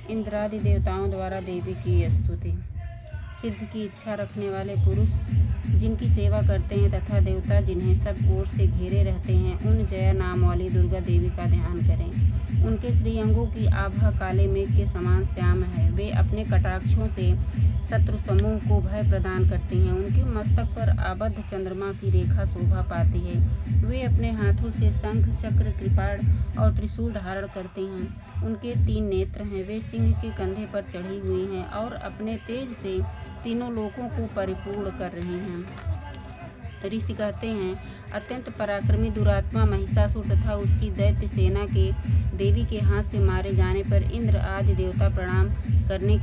इंद्रादि देवताओं द्वारा देवी की स्तुति। सिद्ध की इच्छा रखने वाले पुरुष जिनकी सेवा करते हैं तथा देवता जिन्हें सब ओर से घेरे रहते हैं, उन जया नाम वाली दुर्गा देवी का ध्यान करें। उनके श्रीअंगों की आभा काले मेघ के समान श्याम है। वे अपने कटाक्षों से शत्रु समूह को भय प्रदान करती हैं। उनके मस्तक पर आबद्ध चंद्रमा की रेखा शोभा पाती है। वे अपने हाथों से शंख, चक्र, कृपाण और त्रिशूल धारण करती हैं। उनके 3 नेत्र हैं। वे सिंह के कंधे पर चढ़ी हुई हैं और अपने तेज से तीनों लोकों को परिपूर्ण कर रही हैं। ऋषि कहते हैं, अत्यंत पराक्रमी दुरात्मा महिषासुर तथा उसकी दैत्य सेना के देवी के हाथ से मारे जाने पर इंद्र आदि देवता प्रणाम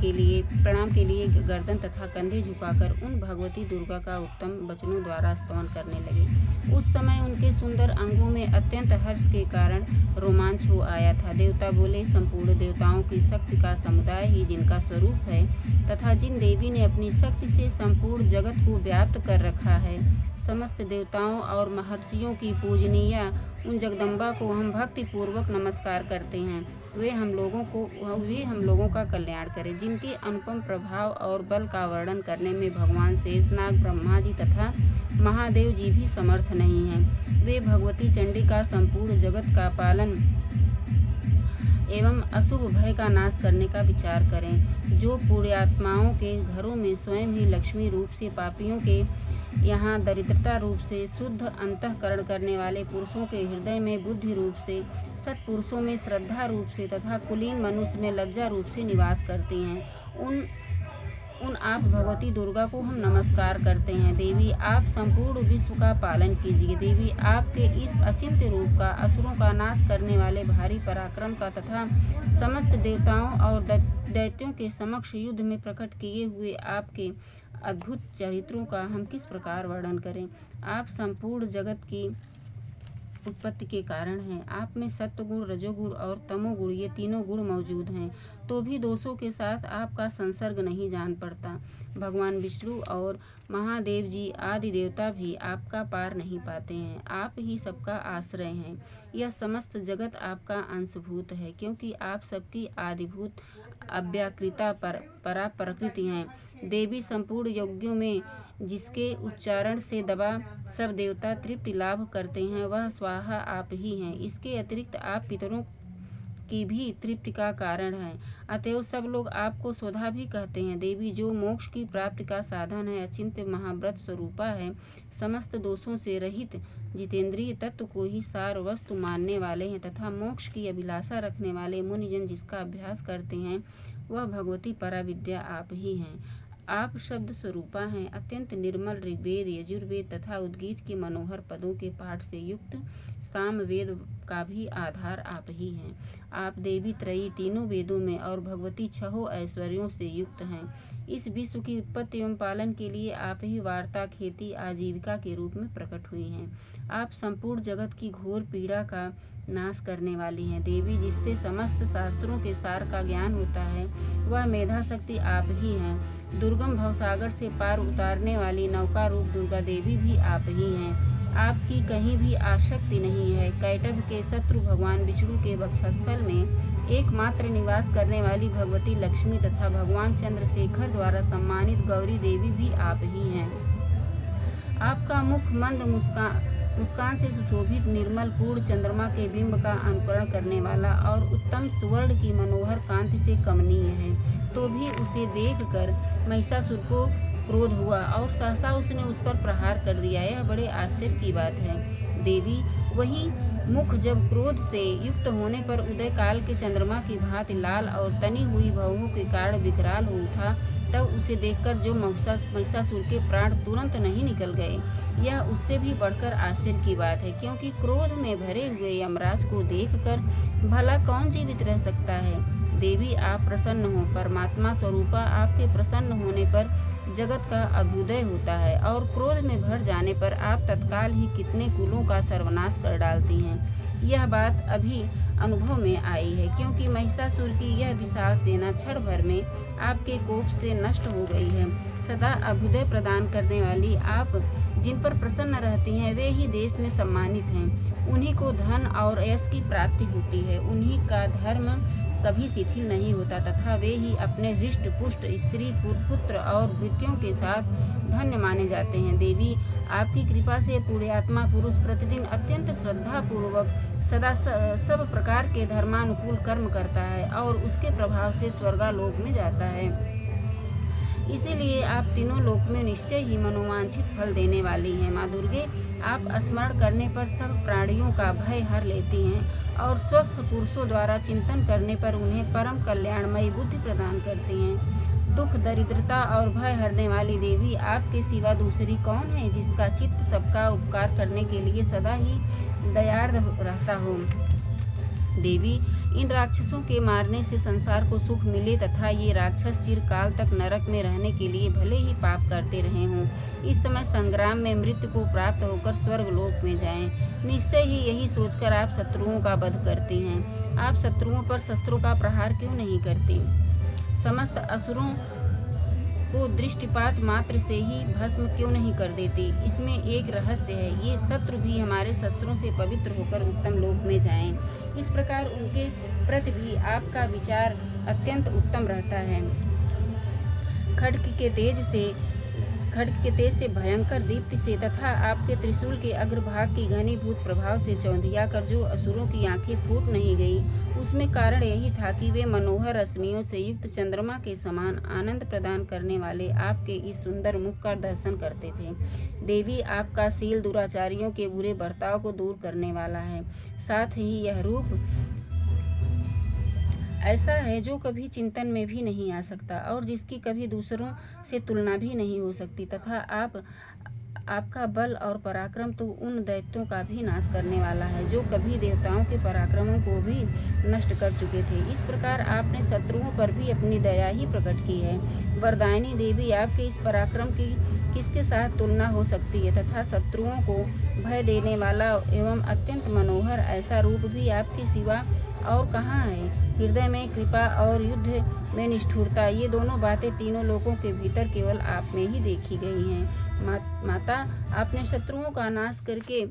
के लिए गर्दन तथा कंधे झुकाकर उन भगवती दुर्गा का उत्तम वचनों द्वारा स्तवन करने लगे। उस समय उनके सुंदर अंगों में अत्यंत हर्ष के कारण रोमांच हो आया था। देवता बोले, संपूर्ण देवताओं की शक्ति का समुदाय ही जिनका स्वरूप है तथा जिन देवी ने अपनी शक्ति से संपूर्ण जगत को व्याप्त कर रखा है, समस्त देवताओं और महर्षियों की पूजनीय उन जगदम्बा को हम भक्ति पूर्वक नमस्कार करते हैं। वे हम लोगों का कल्याण करें। जिनके अनुपम प्रभाव और बल का वर्णन करने में भगवान शेषनाग, ब्रह्मा जी तथा महादेव जी भी समर्थ नहीं हैं। वे भगवती चंडी का संपूर्ण जगत का पालन एवं अशुभ भय का नाश करने का विचार करें। जो पुण्यात्माओं के घरों में स्वयं ही लक्ष्मी रूप से, पापियों के यहाँ दरिद्रता रूप से, शुद्ध अंतःकरण करने वाले पुरुषों के हृदय में बुद्धि रूप से, सत्पुरुषों में श्रद्धा रूप से तथा कुलीन मनुष्य में लज्जा रूप से निवास करती हैं, उन आप भगवती दुर्गा को हम नमस्कार करते हैं। देवी, आप संपूर्ण विश्व का पालन कीजिए। देवी, आपके इस अचिंत्य रूप का, असुरों का नाश करने वाले भारी पराक्रम का तथा समस्त देवताओं और दैत्यों के समक्ष युद्ध में प्रकट किए हुए आपके अद्भुत चरित्रों का हम किस प्रकार वर्णन करें। आप संपूर्ण जगत की उत्पत्ति के कारण हैं। आप में सत्वगुण, रजोगुण और तमोगुण, ये तीनों गुण मौजूद हैं, तो भी दोषों के साथ आपका संसर्ग नहीं जान पड़ता। भगवान विष्णु और महादेव जी आदि देवता भी आपका पार नहीं पाते हैं। आप ही सबका आश्रय हैं। यह समस्त जगत आपका अंशभूत है, क्योंकि आप सबकी आदिभूत अव्याकृता परा प्रकृति हैं। देवी, संपूर्ण यज्ञों में जिसके उच्चारण से दबा सब देवता तृप्ति लाभ करते हैं, वह स्वाहा आप ही हैं। इसके अतिरिक्त आप पितरों की भी तृप्ति का कारण है। अतएव सब लोग आपको स्वधा भी कहते हैं। देवी, जो मोक्ष की प्राप्ति का साधन है, अचिंत्य महाव्रत स्वरूपा है, समस्त दोषों से रहित जितेंद्रिय तत्व को ही सार वस्तु मानने वाले हैं तथा मोक्ष की अभिलाषा रखने वाले मुनिजन जिसका अभ्यास करते हैं, वह भगवती पराविद्या आप ही हैं। आप शब्द स्वरूपा हैं। अत्यंत निर्मल ऋग्वेद, यजुर्वेद तथा उद्गीत के मनोहर पदों के पाठ से युक्त सामवेद का भी आधार आप ही हैं। आप देवी त्रयी, तीनों वेदों में और भगवती छहों ऐश्वर्यों से युक्त हैं। इस विश्व की उत्पत्ति एवं पालन के लिए आप ही वार्ता, खेती, आजीविका के रूप में प्रकट हुई हैं। आप संपूर्ण जगत की घोर पीड़ा का नाश करने वाली हैं। देवी, जिससे समस्त शास्त्रों के सार का ज्ञान होता है, वह मेधा शक्ति आप ही हैं। दुर्गम भवसागर से पार उतारने वाली नौका रूप दुर्गा देवी भी आप ही हैं। आपकी कहीं भी आसक्ति नहीं है। कैटभ के शत्रु भगवान विष्णु के वक्षस्थल में एकमात्र निवास करने वाली भगवती लक्ष्मी तथा भगवान चंद्रशेखर द्वारा सम्मानित गौरी देवी भी आप ही हैं। आपका मुख मंद मुस्कान से सुशोभित, निर्मल, पूर्ण चंद्रमा के बिंब का अनुकरण करने वाला और उत्तम सुवर्ण की मनोहर कांति से कमनीय है। तो भी उसे देखकर महिषासुर को क्रोध हुआ और सहसा उसने उस पर प्रहार कर दिया। यह बड़े आश्चर्य की बात है। देवी, वही मुख जब क्रोध से युक्त होने पर उदय काल के चंद्रमा की भांति लाल और तनी हुई भौहों के कारण विकराल हो उठा, तब उसे देखकर जो महिषासुर के प्राण तुरंत नहीं निकल गए, यह उससे भी बढ़कर आश्चर्य की बात है, क्योंकि क्रोध में भरे हुए यमराज को देखकर भला कौन जीवित रह सकता है। देवी, आप प्रसन्न हो। परमात्मा स्वरूपा आपके प्रसन्न होने पर जगत का अभ्युदय होता है और क्रोध में भर जाने पर आप तत्काल ही कितने कुलों का सर्वनाश कर डालती हैं। यह बात अभी अनुभव में आई है, क्योंकि महिषासुर की यह विशाल सेना क्षण भर में आपके कोप से नष्ट हो गई है। सदा अभ्युदय प्रदान करने वाली आप जिन पर प्रसन्न रहती हैं वे ही देश में सम्मानित हैं। उन्हीं को धन और यश की प्राप्ति होती है। उन्हीं का धर्म कभी शिथिल नहीं होता तथा वे ही अपने हृष्ट पुष्ट स्त्री पुत्र और भृत्यों के साथ धन्य माने जाते हैं। देवी, आपकी कृपा से पुण्यात्मा पुरुष प्रतिदिन अत्यंत श्रद्धा पूर्वक सदा सब प्रकार के धर्मानुकूल कर्म करता है और उसके प्रभाव से स्वर्गालोक में जाता है। इसीलिए आप तीनों लोक में निश्चय ही मनोवांछित फल देने वाली हैं। माँ दुर्गे, आप स्मरण करने पर सब प्राणियों का भय हर लेती हैं और स्वस्थ पुरुषों द्वारा चिंतन करने पर उन्हें परम कल्याणमयी बुद्धि प्रदान करती हैं। दुख दरिद्रता और भय हरने वाली देवी, आपके सिवा दूसरी कौन है जिसका चित्त सबका उपकार करने के लिए सदा ही दयार्द रहता हो। देवी, इन राक्षसों के मारने से संसार को सुख मिले तथा ये राक्षस चिरकाल तक नरक में रहने के लिए भले ही पाप करते रहे हों, इस समय संग्राम में मृत्यु को प्राप्त होकर स्वर्गलोक में जाएं। निश्चय ही यही सोचकर आप शत्रुओं का वध करती हैं। आप शत्रुओं पर शस्त्रों का प्रहार क्यों नहीं करती? समस्त असुरों को दृष्टिपात मात्र से ही भस्म क्यों नहीं कर देती? इसमें एक रहस्य है। ये शत्रु भी हमारे शस्त्रों से पवित्र होकर उत्तम लोक में जाएं। इस प्रकार उनके प्रति भी आपका विचार अत्यंत उत्तम रहता है। खड्ग के तेज से भयंकर दीप्ति से तथा आपके त्रिशूल के अग्रभाग की घनीभूत प्रभाव से चौंधिया कर जो असुरों की आंखें फूट नहीं गई, उसमें कारण यही था कि वे मनोहर रश्मियों से युक्त चंद्रमा के समान आनंद प्रदान करने वाले आपके इस सुंदर मुख का दर्शन करते थे। देवी, आपका शील दुराचारियों के बुरे बर्ताव को दूर करने वाला है। साथ ही यह रूप ऐसा है जो कभी चिंतन में भी नहीं आ सकता और जिसकी कभी दूसरों से तुलना भी नहीं हो सकती तथा आपका बल और पराक्रम तो उन दैत्यों का भी नाश करने वाला है जो कभी देवताओं के पराक्रमों को भी नष्ट कर चुके थे। इस प्रकार आपने शत्रुओं पर भी अपनी दया ही प्रकट की है। वरदायिनी देवी, आपके इस पराक्रम की किसके साथ तुलना हो सकती है तथा शत्रुओं को भय देने वाला एवं अत्यंत मनोहर ऐसा रूप भी आपके सिवा और कहाँ है? हृदय में कृपा और युद्ध में निष्ठुरता, ये दोनों बातें तीनों लोकों के भीतर केवल आप में ही देखी गई हैं। माता, आपने शत्रुओं का नाश करके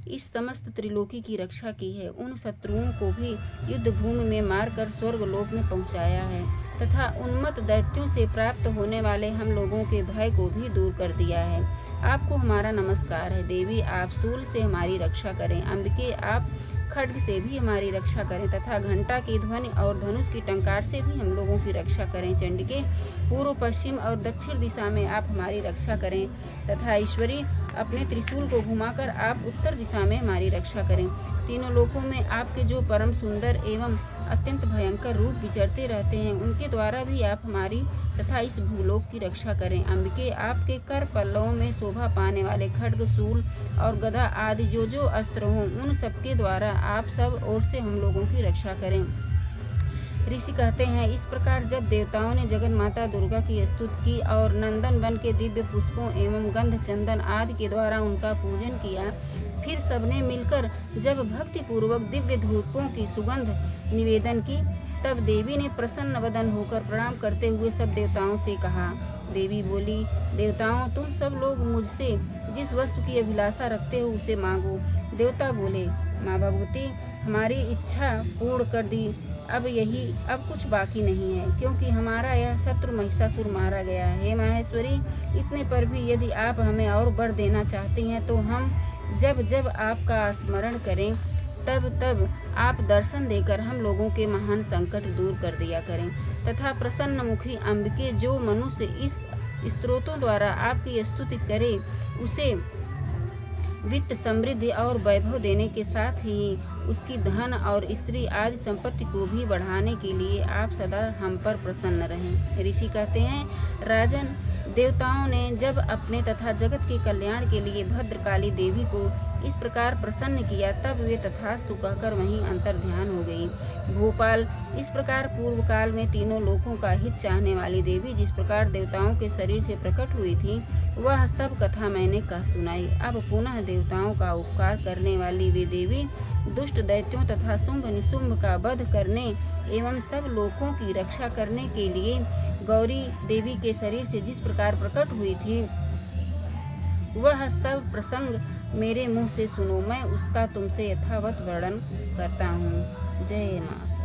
इस समस्त त्रिलोकी की रक्षा की है। उन शत्रुओं को भी युद्ध भूमि में मारकर स्वर्गलोक में पहुंचाया है तथा उन्मत्त दैत्यों से प्राप्त होने वाले हम लोगों के भय को भी दूर कर दिया है। आपको हमारा नमस्कार है। देवी, आप शूल से हमारी रक्षा करें। अंबिके, आप खड्ग से भी हमारी रक्षा करें तथा घंटा की ध्वनि और धनुष की टंकार से भी हम लोगों की रक्षा करें। चंडिके, पूर्व पश्चिम और दक्षिण दिशा में आप हमारी रक्षा करें तथा ईश्वरी, अपने त्रिशूल को घुमाकर आप उत्तर दिशा में हमारी रक्षा करें। तीनों लोकों में आपके जो परम सुंदर एवं अत्यंत भयंकर रूप विचरते रहते हैं, उनके द्वारा भी आप हमारी तथा इस भूलोक की रक्षा करें। अंबिके, आपके कर पल्लवों में शोभा पाने वाले खड्ग, शूल और गदा आदि जो अस्त्र हों, उन सबके द्वारा आप सब ओर से हम लोगों की रक्षा करें। ऋषि कहते हैं, इस प्रकार जब देवताओं ने जगन माता दुर्गा की स्तुति की और नंदन वन के दिव्य पुष्पों एवं गंध चंदन आदि के द्वारा उनका पूजन किया, फिर सबने मिलकर जब भक्ति पूर्वक दिव्य धूपों की सुगंध निवेदन की, तब देवी ने प्रसन्न वदन होकर प्रणाम करते हुए सब देवताओं से कहा। देवी बोली, देवताओं, तुम सब लोग मुझसे जिस वस्तु की अभिलाषा रखते हो उसे मांगो। देवता बोले, माँ भगवती, हमारी इच्छा पूर्ण कर दी। अब कुछ बाकी नहीं है, क्योंकि हमारा यह शत्रु महिषासुर मारा गया है। हे माहेश्वरी, इतने पर भी यदि आप हमें और वर देना चाहती हैं तो हम जब आपका स्मरण करें तब आप दर्शन देकर हम लोगों के महान संकट दूर कर दिया करें तथा प्रसन्न मुखी अंबिके, जो मनुष्य इस स्तोत्रों द्वारा आपकी स्तुति करे, उसे वित्त, समृद्धि और वैभव देने के साथ ही उसकी धन और स्त्री आदि संपत्ति को भी बढ़ाने के लिए आप सदा हम पर प्रसन्न रहें। ऋषि कहते हैं, राजन, देवताओं ने जब अपने तथा जगत के कल्याण के लिए भद्रकाली देवी को इस प्रकार प्रसन्न किया, तब वे तथास्तु कहकर वहीं अंतर ध्यान हो गई। भोपाल, इस प्रकार पूर्व काल में तीनों लोकों का हित चाहने वाली देवी जिस प्रकार देवताओं के शरीर से प्रकट हुई थी, वह सब कथा मैंने कह सुनाई। अब पुनः देवताओं का उपकार करने वाली वे देवी दुष्ट दैत्यों तथा शुंभ निशुंभ का वध करने एवं सब लोकों की रक्षा करने के लिए गौरी देवी के शरीर से जिस प्रकार प्रकट हुई थी, वह सब प्रसंग मेरे मुँह से सुनो, मैं उसका तुमसे यथावत वर्णन करता हूँ। जय माँ।